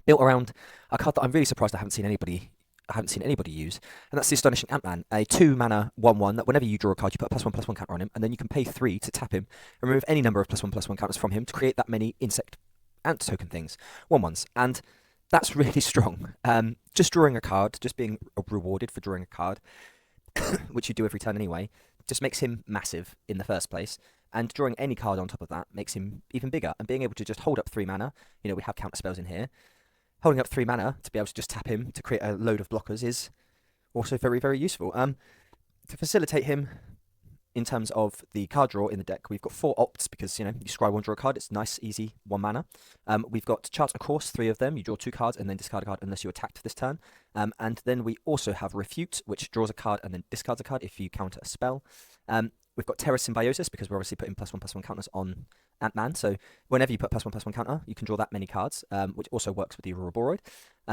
built around a card that I'm really surprised I haven't seen anybody use, and that's the Astonishing Ant-Man, a 2-mana 1/1 that whenever you draw a card, you put a +1/+1 counter on him, and then you can pay 3 to tap him and remove any number of +1/+1 counters from him to create that many insect ant token things, 1/1s, and that's really strong. Just drawing a card, just being rewarded for drawing a card, which you do every turn anyway, just makes him massive in the first place. And drawing any card on top of that makes him even bigger. And being able to just hold up 3 mana, we have counter spells in here. Holding up 3 mana to be able to just tap him to create a load of blockers is also very, very useful. To facilitate him in terms of the card draw in the deck, we've got 4 opts because, you scry 1, draw a card. It's nice, easy, 1 mana. We've got Chart a Course, 3 of them. You draw 2 cards and then discard a card unless you attacked this turn. And then we also have Refute, which draws a card and then discards a card if you counter a spell. We've got Terra Symbiosis because we're obviously putting +1/+1 counters on Ant-Man. So whenever you put +1/+1 counter, you can draw that many cards, which also works with the Aurora Boroid.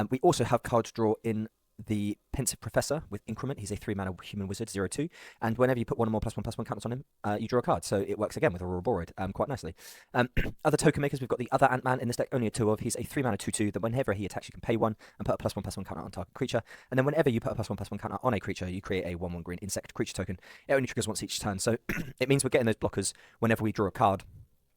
We also have card draw in the Pensive Professor with Increment. He's a 3-mana human wizard, 0/2. And whenever you put 1 or more +1/+1 counters on him, you draw a card. So it works again with Aurora Boroid quite nicely. Other token makers, we've got the other Ant-Man in this deck, only a 2 of. He's a 3-mana 2/2 that whenever he attacks, you can pay 1 and put a +1/+1 counter on target creature. And then whenever you put a +1/+1 counter on a creature, you create a 1/1 green insect creature token. It only triggers once each turn. So it means we're getting those blockers whenever we draw a card.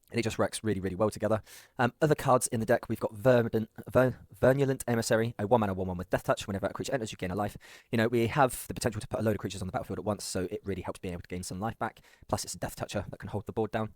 And it just works really, really well together. Other cards in the deck, we've got Virulent Emissary, a 1-mana 1/1 with Death Touch. Whenever a creature enters, you gain a life. We have the potential to put a load of creatures on the battlefield at once, so it really helps being able to gain some life back. Plus, it's a Death Toucher that can hold the board down.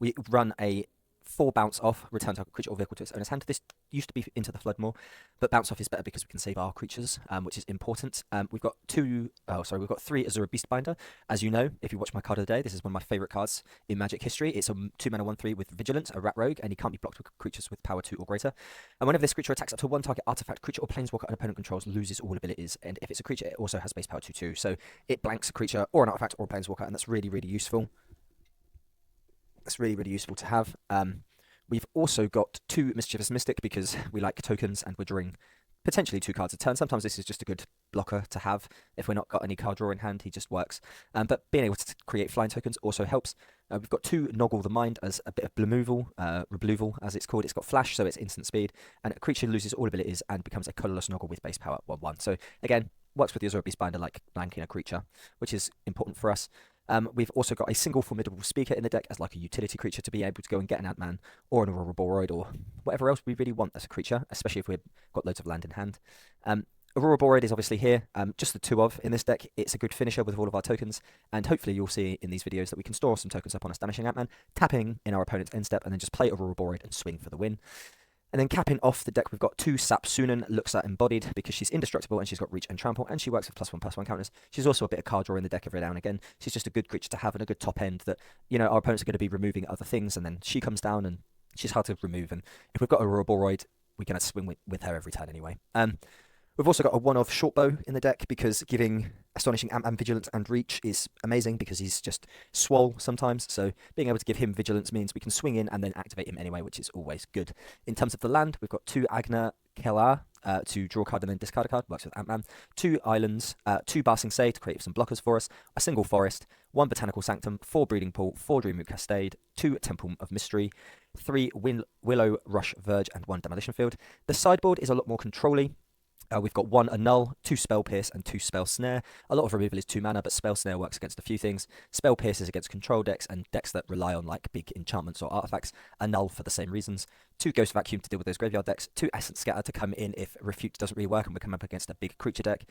We run a 4 bounce off, return target creature or vehicle to its owner's hand. This used to be Into the Flood more, but bounce off is better because we can save our creatures, which is important. We've got 3 Azura Beastbinder. As you know, if you watch my card of the day, this is one of my favourite cards in Magic history. It's a 2-mana 1/3 with Vigilance, a Rat Rogue, and he can't be blocked with creatures with power 2 or greater. And whenever this creature attacks up to 1 target artifact, creature or planeswalker an opponent controls loses all abilities. And if it's a creature, it also has base power 2 too. So it blanks a creature or an artifact or a planeswalker, and that's really, really useful. That's really, really useful to have. We've also got 2 Mischievous Mystic because we like tokens and we're drawing potentially 2 cards a turn. Sometimes this is just a good blocker to have. If we're not got any card draw in hand, he just works. But being able to create flying tokens also helps. We've got 2 Noggle the Mind as a bit of removal as it's called. It's got flash, so it's instant speed. And a creature loses all abilities and becomes a colourless Noggle with base power 1/1. So again, works with the Azura Beastbinder like blanking a creature, which is important for us. We've also got a single Formidable Speaker in the deck as like a utility creature to be able to go and get an Ant-Man or an Aurora Boroid or whatever else we really want as a creature, especially if we've got loads of land in hand. Aurora Boroid is obviously here, just the 2 of in this deck. It's a good finisher with all of our tokens, and hopefully you'll see in these videos that we can store some tokens up on Astonishing Ant-Man, tapping in our opponent's end step, and then just play Aurora Boroid and swing for the win. And then capping off the deck, we've got 2 Sapsunen Luxa Embodied because she's indestructible and she's got Reach and Trample, and she works with +1/+1 counters. She's also a bit of card draw in the deck every now and again. She's just a good creature to have and a good top end that, our opponents are going to be removing other things, and then she comes down and she's hard to remove. And if we've got a Aurora Boroid, we're going to swing with her every turn anyway. We've also got a 1-of Shortbow in the deck because giving Astonishing Ant-Man Vigilance and Reach is amazing because he's just swole sometimes. So being able to give him Vigilance means we can swing in and then activate him anyway, which is always good. In terms of the land, we've got 2 Agna Kelar to draw a card and then discard a card, works with Ant-Man. 2 islands, 2 Barsing Say to create some blockers for us, a single forest, 1 Botanical Sanctum, 4 Breeding Pool, 4 Dreamroot Cascade, 2 Temple of Mystery, 3 Willow Rush Verge, and 1 Demolition Field. The sideboard is a lot more controlly. We've got 1 Annul, 2 Spell Pierce, and 2 Spell Snare. A lot of removal is 2 mana, but Spell Snare works against a few things. Spell Pierce is against control decks and decks that rely on like big enchantments or artifacts. Annul for the same reasons. 2 Ghost Vacuum to deal with those graveyard decks. 2 Essence Scatter to come in if Refute doesn't really work and we come up against a big creature deck.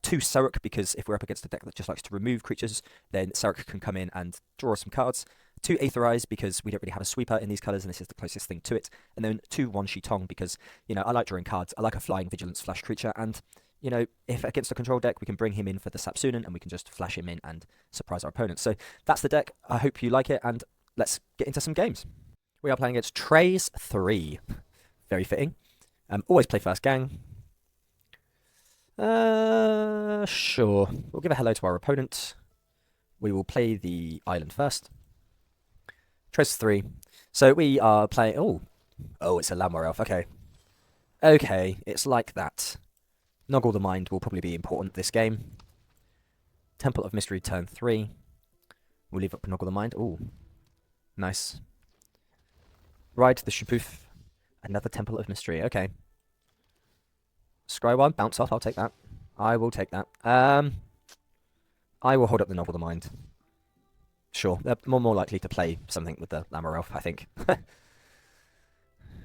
2 Saruk because if we're up against a deck that just likes to remove creatures, then Saruk can come in and draw some cards. 2 Aetherize because we don't really have a sweeper in these colours and this is the closest thing to it. And then 2 Wan Shi Tong because, I like drawing cards. I like a flying vigilance flash creature and, if against a control deck, we can bring him in for the Sapsunen and we can just flash him in and surprise our opponents. So that's the deck. I hope you like it and let's get into some games. We are playing against Trays 3. Very fitting. Always play first gang. Sure. We'll give a hello to our opponent. We will play the island first. Trace 3. So we are playing... Oh, it's a Lamar Elf. Okay. Okay, it's like that. Noggle the Mind will probably be important this game. Temple of Mystery turn 3. We'll leave up Noggle the Mind. Ooh. Nice. Ride the Shupoof. Another Temple of Mystery. Okay. Scry 1, bounce off. I'll take that. I will take that. I will hold up the Novel the Mind. Sure. They're more likely to play something with the Lammer Elf, I think.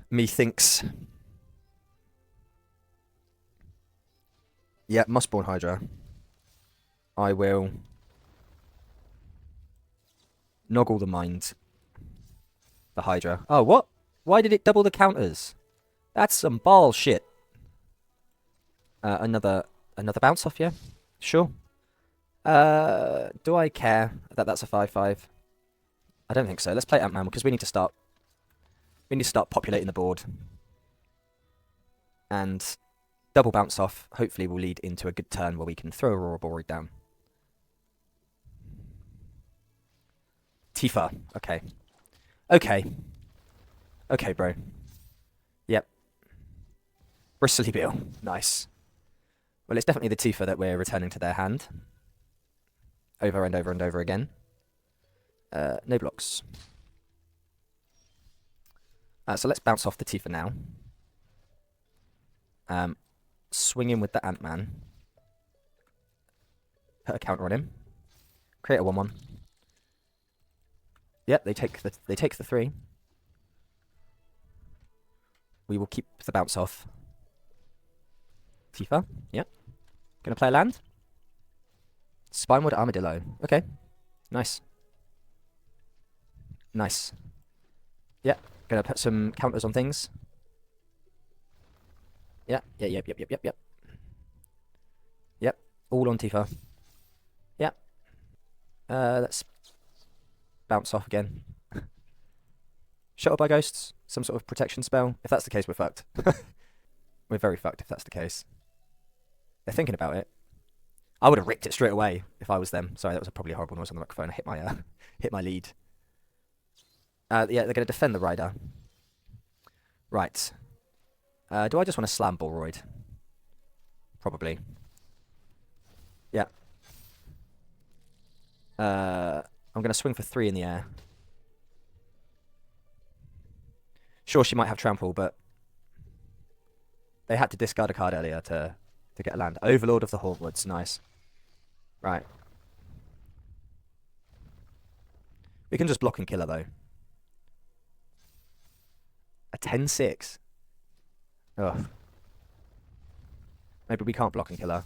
Methinks. Yeah, Mossborn Hydra. I will Noggle the Mind. The Hydra. Oh, what? Why did it double the counters? That's some bullshit. Another bounce off, yeah? Sure. Do I care that that's a 5/5? I don't think so. Let's play Ant-Man because we need to start populating the board. And double bounce off hopefully will lead into a good turn where we can throw Aurora Boread down. Tifa. Okay. Okay, bro. Yep. Bristly Bill. Nice. Well, it's definitely the Tifa that we're returning to their hand. Over and over and over again. No blocks. So let's bounce off the Tifa now. Swing in with the Ant-Man. Put a counter on him. Create a 1/1. Yep, they take the 3. We will keep the bounce off. Tifa. Yep. Gonna play a land. Spinewood Armadillo. Okay. Nice. Nice. Yep. Gonna put some counters on things. Yep. Yep. All on Tifa. Yep. Let's bounce off again. Shuttle by ghosts. Some sort of protection spell. If that's the case, we're fucked. We're very fucked if that's the case. They're thinking about it. I would have ripped it straight away if I was them. Sorry, that was probably a horrible noise on the microphone. I hit my lead. Yeah, they're going to defend the rider. Right. Do I just want to slam Boroid? Probably. Yeah. I'm going to swing for 3 in the air. Sure, she might have trample, but they had to discard a card earlier to get a land. Overlord of the Hauntwoods. Nice. Right. We can just block and kill her, though. A 10/6. Ugh. Maybe we can't block and kill her.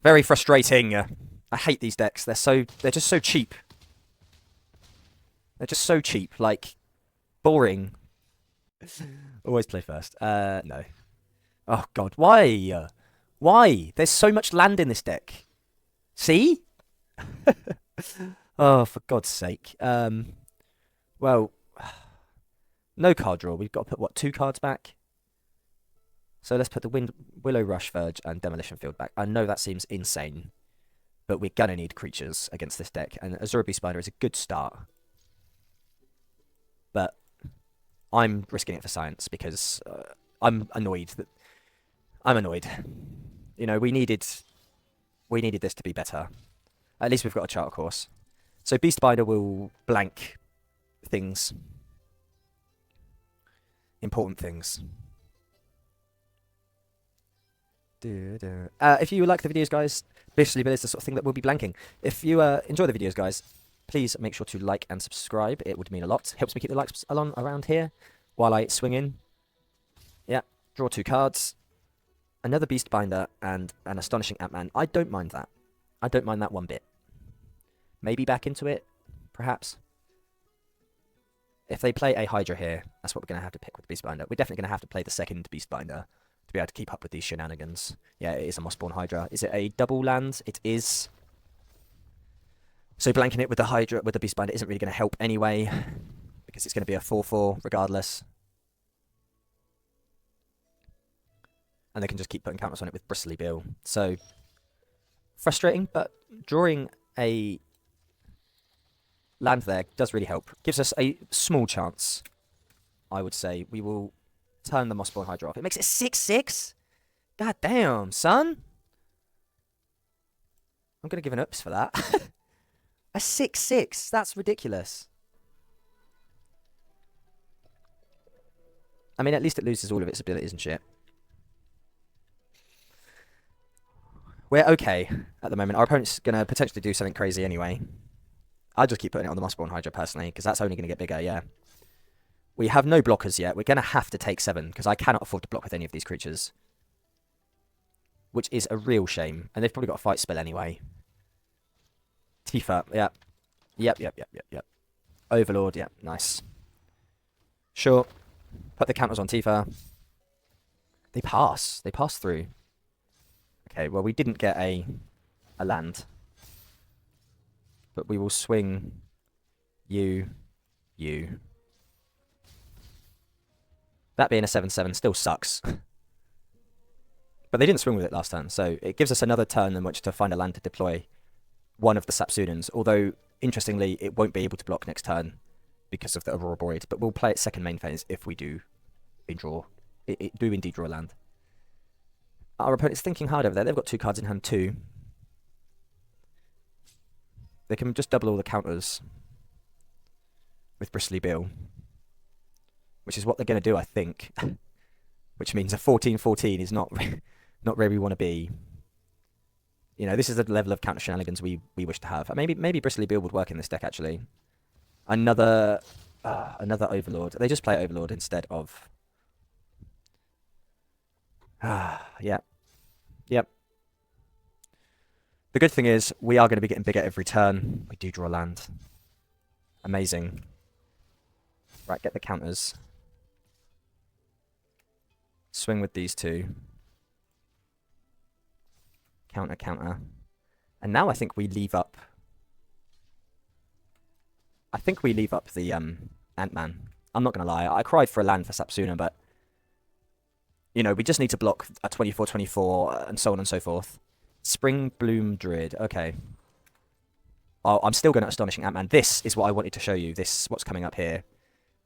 Very frustrating. I hate these decks. They're just so cheap. They're just so cheap. Like, boring. Always play first. No. Oh, God. Why? Why? There's so much land in this deck. See? Oh, for God's sake. Well, no card draw. We've got to put, what, 2 cards back? So let's put the Willow Rush Verge and Demolition Field back. I know that seems insane, but we're going to need creatures against this deck, and Azure Beast Spider is a good start. But I'm risking it for science because I'm annoyed. You know, we needed this to be better. At least we've got a charter course. So Beast Spider will blank things. Important things. If you like the videos, guys, Bristly Bill is the sort of thing that we'll be blanking. If you enjoy the videos, guys, please make sure to like and subscribe. It would mean a lot. Helps me keep the likes along around here while I swing in. Yeah, draw 2 cards. Another Beast Binder and an Astonishing Ant-Man. I don't mind that. I don't mind that one bit. Maybe back into it, perhaps. If they play a Hydra here, that's what we're going to have to pick with Beast Binder. We're definitely going to have to play the second Beast Binder to be able to keep up with these shenanigans. Yeah, it is a Mossborn Hydra. Is it a double land? It is. So blanking it with the Hydra, with the Beast Binder isn't really going to help anyway, because it's going to be a 4/4 regardless. And they can just keep putting counters on it with Bristly Bill. So frustrating, but drawing a land there does really help. Gives us a small chance, I would say. We will turn the Mossborn Hydra off. It makes it 6/6? God damn, son. I'm going to give an oops for that. A 6/6. That's ridiculous. I mean, at least it loses all of its abilities and shit. We're okay at the moment. Our opponent's going to potentially do something crazy anyway. I'll just keep putting it on the Mossborn Hydra personally, because that's only going to get bigger, yeah. We have no blockers yet. We're going to have to take 7, because I cannot afford to block with any of these creatures. Which is a real shame. And they've probably got a fight spell anyway. Tifa, yeah. Yep. Overlord, yeah, nice. Sure. Put the counters on Tifa. They pass. They pass through. Okay, well, we didn't get a land. But we will swing you. That being a 7/7 still sucks. But they didn't swing with it last turn, so it gives us another turn in which to find a land to deploy one of the Sapsunans. Although, interestingly, it won't be able to block next turn because of the Aurora Boread. But we'll play it second main phase if we do do indeed draw a land. Our opponent's thinking hard over there. They've got 2 cards in hand too. They can just double all the counters with Bristly Bill, which is what they're going to do, I think. Which means a 14/14 is not where we want to be. You know, this is the level of counter shenanigans we wish to have. Maybe Bristly Bill would work in this deck, actually. Another Overlord. They just play Overlord instead of... yeah. Yep. The good thing is, we are going to be getting bigger every turn. We do draw land. Amazing. Right, get the counters. Swing with these 2. Counter. And now I think we leave up... the Ant-Man. I'm not going to lie. I cried for a land for Sapsuna, but... You know, we just need to block a 24/24 and so on and so forth. Spring Bloom Druid. Okay. Oh, I'm still going to Astonishing Ant-Man. This is what I wanted to show you. This, what's coming up here.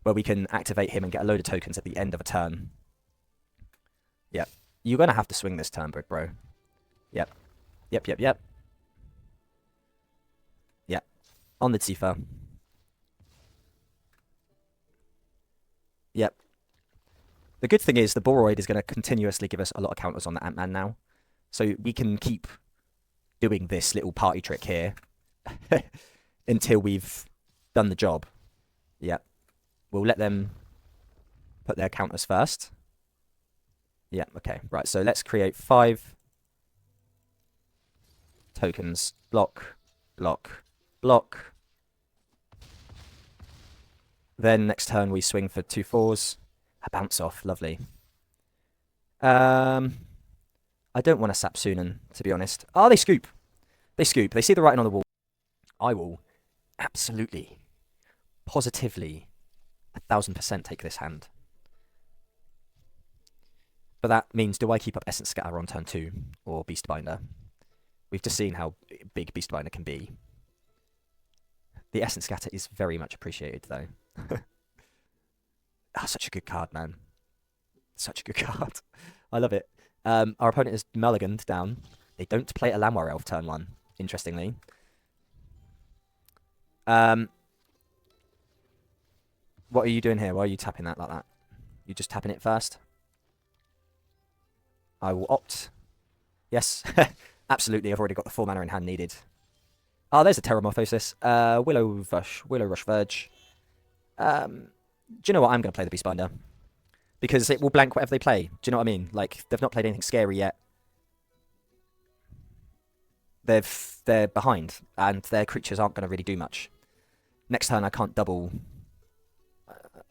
Where we can activate him and get a load of tokens at the end of a turn. Yep. You're going to have to swing this turn, bro. Yep. Yep. On the Tifa. Yep. The good thing is the Boread is going to continuously give us a lot of counters on the Ant-Man now. So we can keep doing this little party trick here until we've done the job. Yep. We'll let them put their counters first. Yeah, okay. Right, so let's create 5 tokens. Block. Then next turn we swing for 2 4s. A bounce off, lovely. I don't want a Sapsunan, to be honest. Oh, they scoop. They see the writing on the wall. I will absolutely, positively, 1000% take this hand. But that means, do I keep up Essence Scatter on turn 2 or Beastbinder? We've just seen how big Beastbinder can be. The Essence Scatter is very much appreciated, though. Such a good card, man. Such a good card. I love it. Our opponent is mulliganed down. They don't play a Llanowar Elf turn 1, interestingly. What are you doing here? Why are you tapping that like that? You just tapping it first? I will opt. Yes, absolutely. I've already got the 4 mana in hand needed. Oh, there's a Terramorphosis. Willow Rush Verge. Do you know what? I'm going to play the Beastbinder. Because it will blank whatever they play. Do you know what I mean? Like, they've not played anything scary yet. They're behind. And their creatures aren't going to really do much. Next turn, I can't double.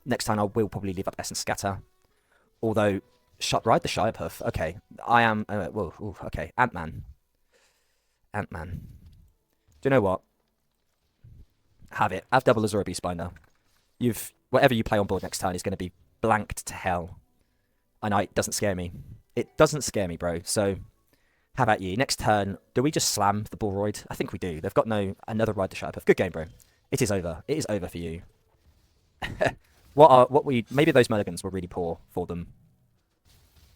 Next turn, I will probably leave up Essence Scatter. Although... Ride the Shirepuff. Okay. I am... okay. Ant-Man. Do you know what? Have it. Have double Azura Beastbinder. Whatever you play on board next turn is going to be blanked to hell. I know, it doesn't scare me. It doesn't scare me, bro. So, how about you? Next turn, do we just slam the Boread? I think we do. They've got another Ride the Shirepuff. Good game, bro. It is over. It is over for you. Maybe those mulligans were really poor for them.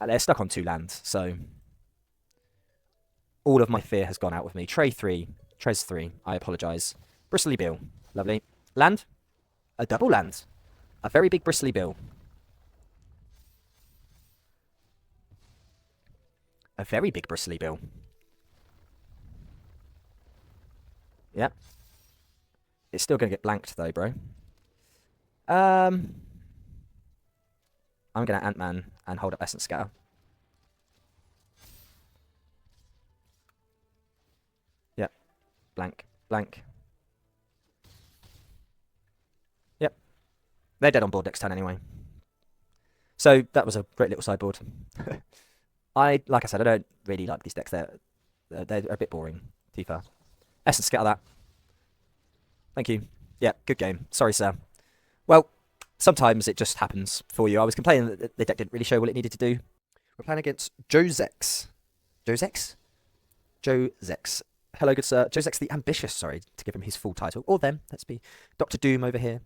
They're stuck on 2 lands, so all of my fear has gone out with me. Trez 3, I apologise. Bristly bill. Lovely. Land. A double land. A very big bristly bill. A very big bristly bill. Yep. It's still going to get blanked though, bro. I'm going to Ant-Man and hold up Essence Scatter. Yep. Blank. Blank. Yep. They're dead on board next turn anyway. So that was a great little sideboard. Like I said, I don't really like these decks. They're a bit boring. Tifa. Essence Scatter that. Thank you. Yeah, good game. Sorry, sir. Well, sometimes it just happens for you. I was complaining that the deck didn't really show what it needed to do. We're playing against Josex. Josex? Josex. Hello, good sir. Josex the Ambitious, sorry, to give him his full title. Or them. Let's be Dr. Doom over here.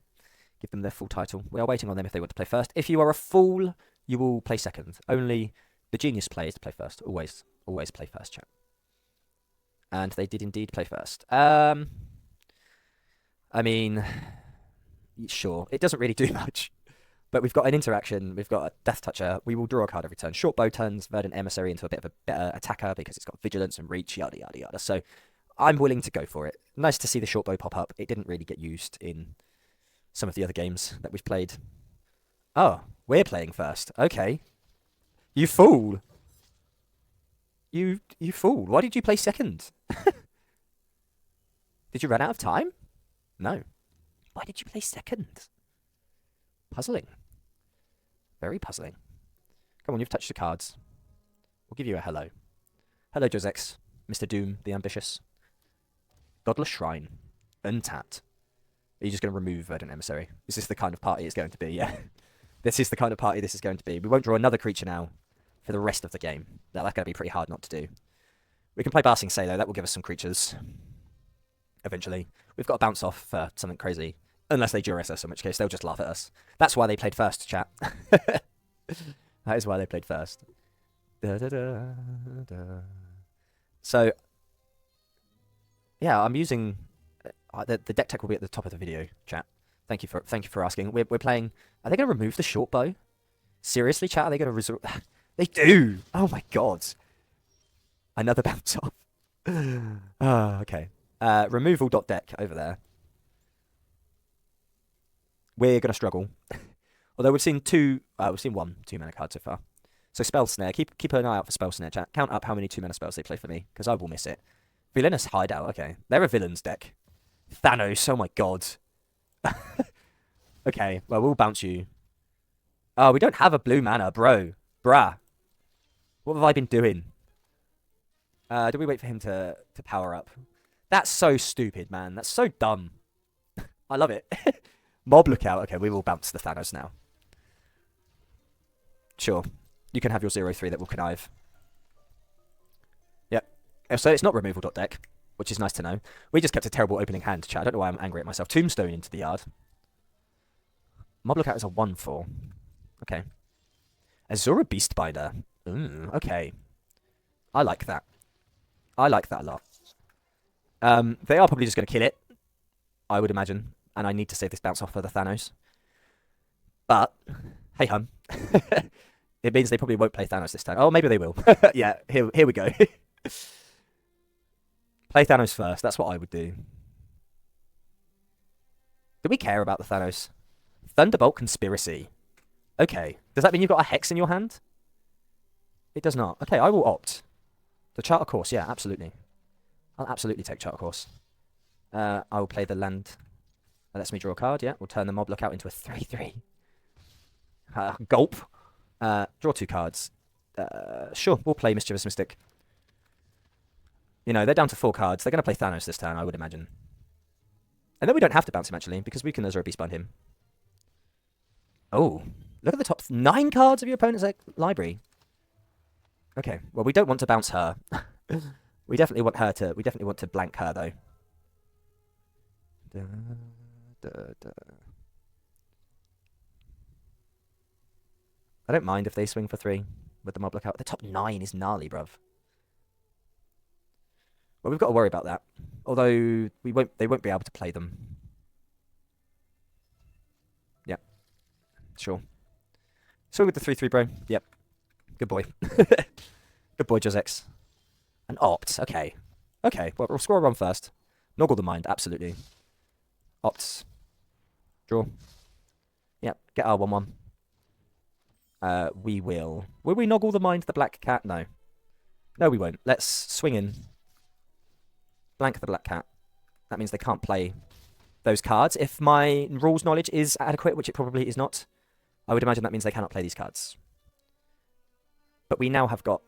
Give them their full title. We are waiting on them if they want to play first. If you are a fool, you will play second. Only the genius players to play first. Always play first, chat. And they did indeed play first. I mean, sure, it doesn't really do much. But we've got an interaction, we've got a Death Toucher, we will draw a card every turn. Short Bow turns Verdant Emissary into a bit of a better attacker because it's got Vigilance and Reach, yada yada yada. So I'm willing to go for it. Nice to see the Short Bow pop up. It didn't really get used in some of the other games that we've played. Oh, we're playing first. Okay. You fool. You fool. Why did you play second? Did you run out of time? No. Why did you play second? Puzzling. Very puzzling. Come on, you've touched the cards. We'll give you a hello. Hello, Josex. Mr. Doom, the Ambitious. Godless Shrine. Untapped. Are you just going to remove Verdant Emissary? Is this the kind of party it's going to be? Yeah. This is the kind of party this is going to be. We won't draw another creature now for the rest of the game. That's going to be pretty hard not to do. We can play Barsing Say, though. That will give us some creatures. Eventually. We've got to bounce off for something crazy. Unless they Duress us, in which case they'll just laugh at us. That's why they played first, chat. That is why they played first. Da, da, da, da. So, yeah, I'm using... the deck tech will be at the top of the video, chat. Thank you for asking. We're playing... Are they going to remove the Short Bow? Seriously, chat? Are they going to resort... They do! Oh my god. Another bounce off. Okay. Removal.deck over there. We're going to struggle. Although we've seen one 2-mana card so far. So Spell Snare. Keep an eye out for Spell Snare, chat. Count up how many 2-mana spells they play for me, because I will miss it. Villainous Hideout. Okay. They're a villains deck. Thanos. Oh my god. Okay. Well, we'll bounce you. Oh, we don't have a blue mana, bro. Bruh. What have I been doing? Do we wait for him to power up? That's so stupid, man. That's so dumb. I love it. Mob Lookout. Okay, we will bounce the Thanos now. Sure. You can have your 0-3 that will connive. Yep. So it's not removal.deck, which is nice to know. We just kept a terrible opening hand, chat. I don't know why I'm angry at myself. Tombstone into the yard. Mob Lookout is a 1/4. Okay. Azura Beastbinder. Okay. I like that. I like that a lot. They are probably just going to kill it, I would imagine. And I need to save this bounce off for the Thanos. But, hey hum. It means they probably won't play Thanos this time. Oh, maybe they will. Yeah, here we go. Play Thanos first. That's what I would do. Do we care about the Thanos? Thunderbolt Conspiracy. Okay. Does that mean you've got a Hex in your hand? It does not. Okay, I will opt. The Charter Course, yeah, absolutely. I'll absolutely take Charter Course. I will play the land. That lets me draw a card, yeah. We'll turn the Mob Lookout into a 3/3. Gulp. Draw 2 cards. Sure, we'll play Mischievous Mystic. You know, they're down to 4 cards. They're going to play Thanos this turn, I would imagine. And then we don't have to bounce him, actually, because we can Azura Beastbind him. Oh, look at the top 9 cards of your opponent's library. Okay, well, we don't want to bounce her. We definitely want her to... We definitely want to blank her, though. I don't mind if they swing for 3 with the Mob Lookout. The top 9 is gnarly, bruv. Well, we've got to worry about that. Although they won't be able to play them. Yep, sure. Swing with the 3/3, bro. Yep, good boy. Good boy, Josex. An opt. Okay. Okay. Well, we'll score a run first. Noggle the mind. Absolutely. Opts. Draw. Yep. Get our 1/1. We will. Will we noggle the mind the black cat? No. No, we won't. Let's swing in. Blank the black cat. That means they can't play those cards. If my rules knowledge is adequate, which it probably is not, I would imagine that means they cannot play these cards. But we now have got...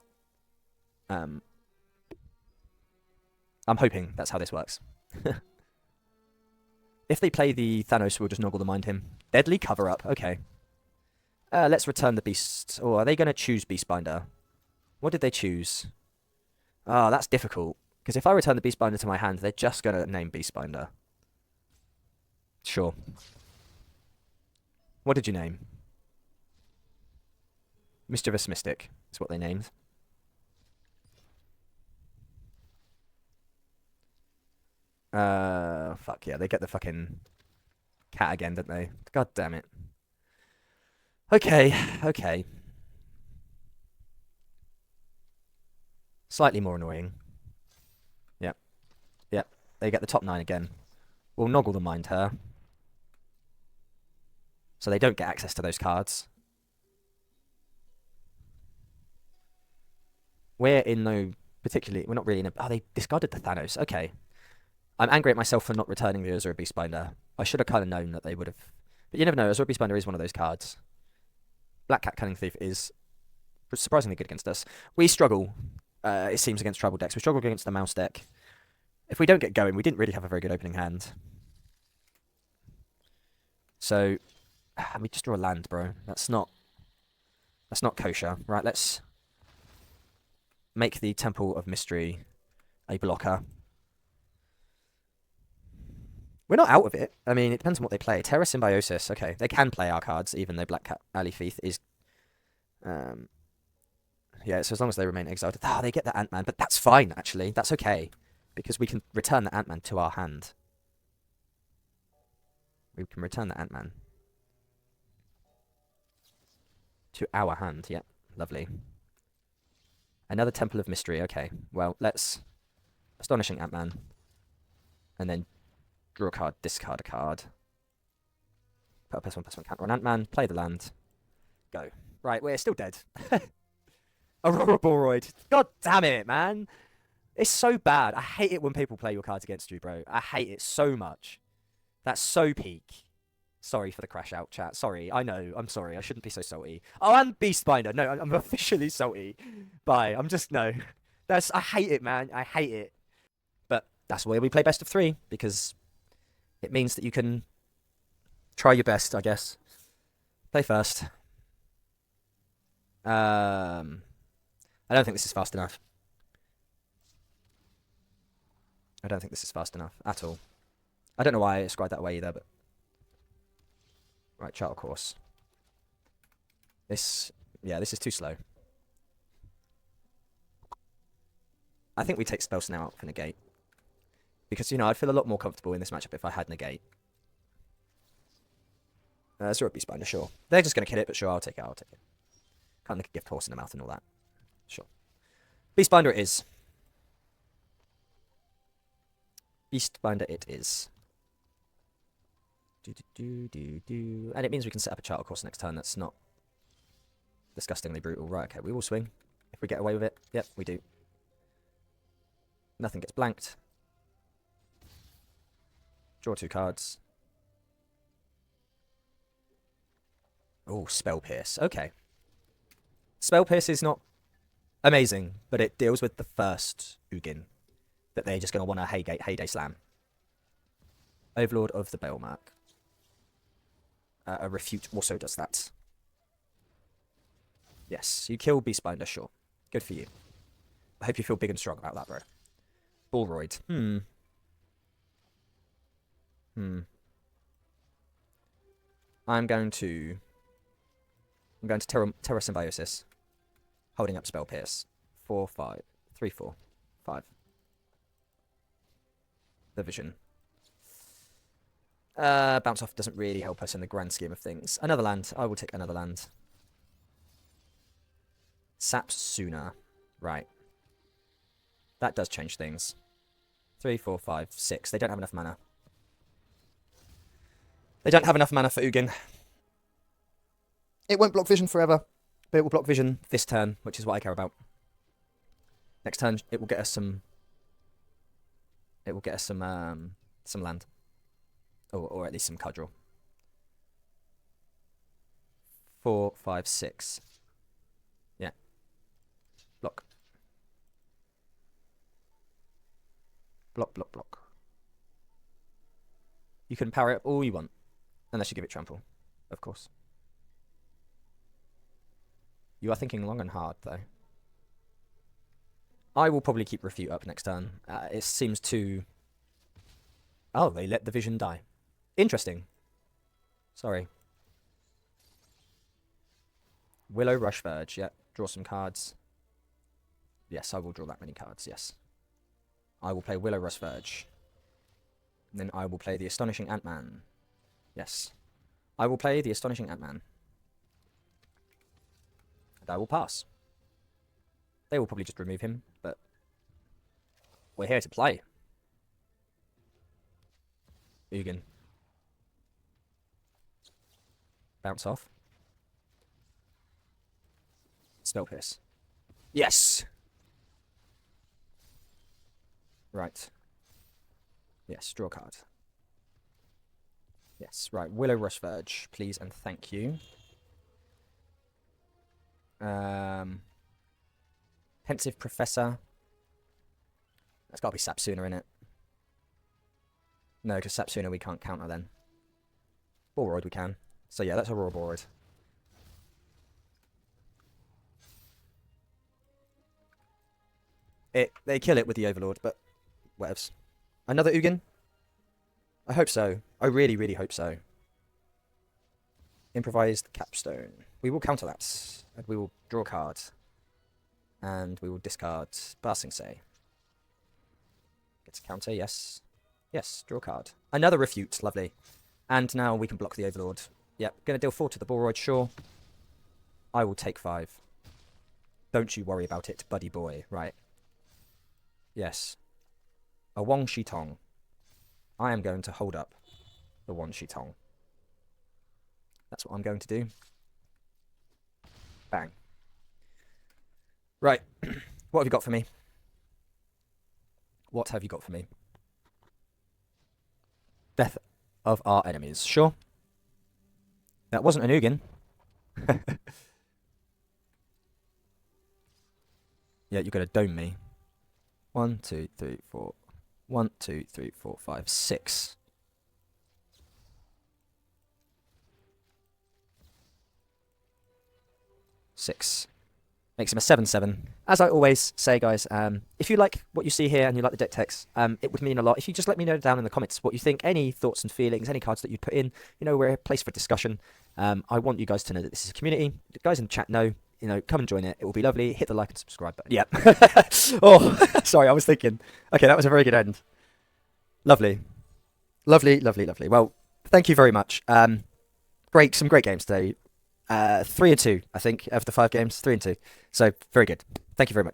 I'm hoping that's how this works. If they play the Thanos, we'll just noggle the mind him. Deadly cover-up. Okay. Let's return the beast. Or are they going to choose Beastbinder? What did they choose? Ah, that's difficult. Because if I return the Beastbinder to my hand, they're just going to name Beastbinder. Sure. What did you name? Mischievous Mystic is what they named. Fuck yeah, they get the fucking cat again, don't they? God damn it. Okay, okay. Slightly more annoying. Yep. Yep. They get the top 9 again. We'll noggle the mind her. So they don't get access to those cards. We're in no particularly... We're not really in a... Oh, they discarded the Thanos. Okay. I'm angry at myself for not returning the Azura Beastbinder. I should have kind of known that they would have... But you never know. Azura Beastbinder is one of those cards. Black Cat Cunning Thief is surprisingly good against us. We struggle, it seems, against tribal decks. We struggle against the mouse deck. If we don't get going, we didn't really have a very good opening hand. So, we just draw a land, bro. That's not kosher. Right, let's make the Temple of Mystery a blocker. We're not out of it. I mean, it depends on what they play. Terra Symbiosis. Okay, they can play our cards, even though Black Cat Alley Thief is... yeah, so as long as they remain exiled... Ah, they get the Ant-Man, but that's fine, actually. That's okay, because we can return the Ant-Man to our hand. We can return the Ant-Man to our hand. Yep, lovely. Another Temple of Mystery. Okay, well, let's... Astonishing Ant-Man. And then... Draw a card, discard a card. Put a +1/+1 counter on Ant-Man, play the land. Go. Right, we're still dead. Aurora Boroid. God damn it, man. It's so bad. I hate it when people play your cards against you, bro. I hate it so much. That's so peak. Sorry for the crash out, chat. Sorry, I know. I'm sorry. I shouldn't be so salty. Oh, and Beastbinder. No, I'm officially salty. Bye. I'm just, no. I hate it, man. I hate it. But that's why we play best of 3, because... It means that you can try your best, I guess. Play first. I don't think this is fast enough. I don't think this is fast enough at all. I don't know why I described that way either, but... Right, Charter Course. Yeah, this is too slow. I think we take Spell Snail out for Negate. Because, you know, I'd feel a lot more comfortable in this matchup if I had Negate. Azura Beastbinder, sure. They're just going to kill it, but sure, I'll take it, Can't look a gift horse in the mouth and all that. Sure. Beastbinder it is. Beastbinder it is. And it means we can set up a Charter Course next turn that's not disgustingly brutal. Right, okay, we will swing. If we get away with it. Yep, we do. Nothing gets blanked. Draw 2 cards. Oh, Spell Pierce. Okay. Spell Pierce is not amazing, but it deals with the first Ugin that they're just going to want a Heyday Slam. Overlord of the Bellmark. A Refute also does that. Yes, you kill Beastbinder, sure. Good for you. I hope you feel big and strong about that, bro. Boroid. I'm going to Terra Symbiosis. Holding up Spell Pierce. 4, 5. 3, 4. 5. the vision. Bounce off doesn't really help us in the grand scheme of things. Another land. I will take another land. Sap sooner. Right. That does change things. 3, 4, 5, 6. They don't have enough mana. They don't have enough mana for Ugin. It won't block vision forever, but it will block vision this turn, which is what I care about. Next turn, it will get us some. It will get us some land, or at least some card draw. 4, 5, 6. Yeah. Block. Block, block, block. You can power it all you want, unless you give it trample, of course. You are thinking long and hard, though. I will probably keep Refute up next turn. It seems too... Oh, they let the vision die. Interesting. Sorry. Willow Rush Verge. Yeah, draw some cards. Yes, I will draw that many cards, yes. I will play Willow Rush Verge. And then I will play the Astonishing Ant-Man. Yes. I will play the Astonishing Ant-Man. And I will pass. They will probably just remove him, but we're here to play. Ugin. Bounce off. Spell Pierce. Yes! Right. Yes, draw a card. Yes, right. Willow Rush Verge, please and thank you. Pensive Professor. That's got to be Sapsuna, innit? No, because Sapsuna we can't counter then. Boroid we can. So yeah, that's a Raw Boroid. They kill it with the Overlord, but whatevs. Another Ugin? I hope so. I really, really hope so. Improvised Capstone. We will counter that. And we will draw a card. And we will discard Passing Say. Gets a counter, yes. Yes, draw a card. Another Refute, lovely. And now we can block the Overlord. Yep, gonna deal 4 to the Boroid, sure. I will take 5. Don't you worry about it, buddy boy. Right. Yes. A Wong Shi Tong. I am going to hold up the Wong Shi Tong. That's what I'm going to do. Bang. Right. What have you got for me? What have you got for me? Death of our enemies. Sure. That wasn't an Ugin. Yeah, you're going to dome me. 1, 2, 3, 4. 1, 2, 3, 4, 5, 6. Makes him a 7/7. As I always say, guys, if you like what you see here and you like the deck text, it would mean a lot if you just let me know down in the comments what you think, any thoughts and feelings, any cards that you'd put in. You know, we're a place for discussion. I want you guys to know that this is a community. The guys in the chat know. You know, come and join it. It will be lovely. Hit the like and subscribe button. Yeah. Oh, sorry, I was thinking. Okay, that was a very good end. Lovely. Lovely, lovely, lovely. Well, thank you very much. Some great games today. 3 and 2, I think, of the 5 games. 3 and 2. So, very good. Thank you very much.